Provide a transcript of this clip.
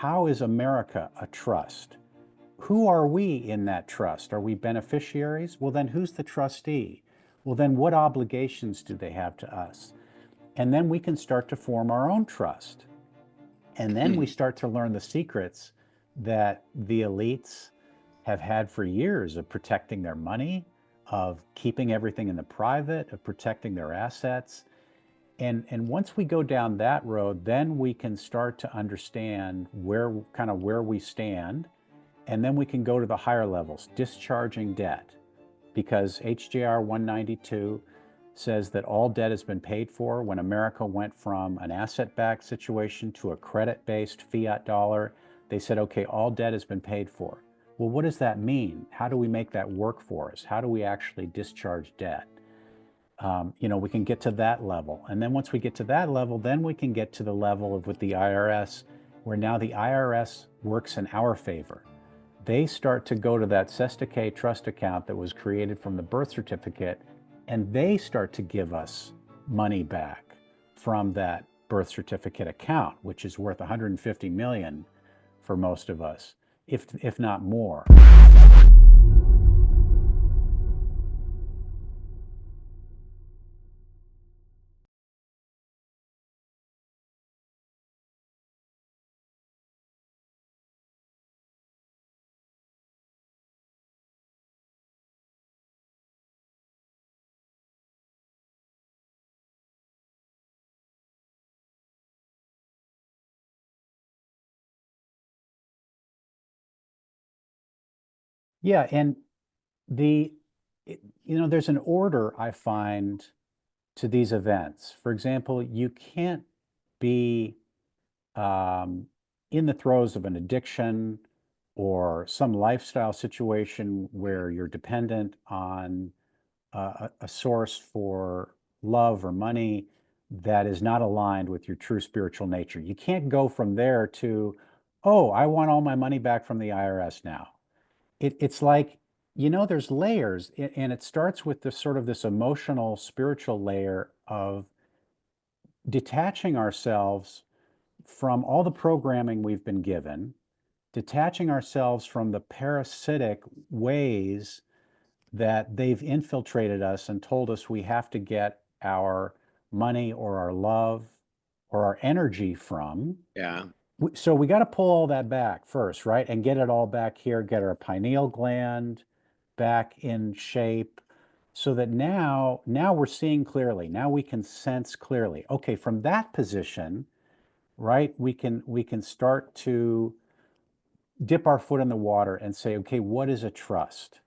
how is America a trust? Who are we in that trust? Are we beneficiaries? Well, then who's the trustee? Well, then what obligations do they have to us? And then we can start to form our own trust. And then we start to learn the secrets that the elites have had for years of protecting their money, of keeping everything in the private, of protecting their assets. And once we go down that road, then we can start to understand where we stand. And then we can go to the higher levels, discharging debt, because HJR 192 says that all debt has been paid for. When America went from an asset-backed situation to a credit-based fiat dollar, they said, okay, all debt has been paid for. Well, what does that mean? How do we make that work for us? How do we actually discharge debt? We can get to that level. And then once we get to that level, then we can get to the level of with the IRS, where now the IRS works in our favor. They start to go to that Sestake trust account that was created from the birth certificate, and they start to give us money back from that birth certificate account, which is worth 150 million for most of us, if not more. Yeah, and there's an order I find to these events. For example, you can't be in the throes of an addiction or some lifestyle situation where you're dependent on a source for love or money that is not aligned with your true spiritual nature. You can't go from there to, oh, I want all my money back from the IRS now. It's like, there's layers, and it starts with this sort of this emotional, spiritual layer of detaching ourselves from all the programming we've been given, detaching ourselves from the parasitic ways that they've infiltrated us and told us we have to get our money or our love or our energy from. Yeah. So we got to pull all that back first, right? And get it all back here, get our pineal gland back in shape so that now we're seeing clearly. Now we can sense clearly. Okay, from that position, right, we can start to dip our foot in the water and say, okay, what is a trust?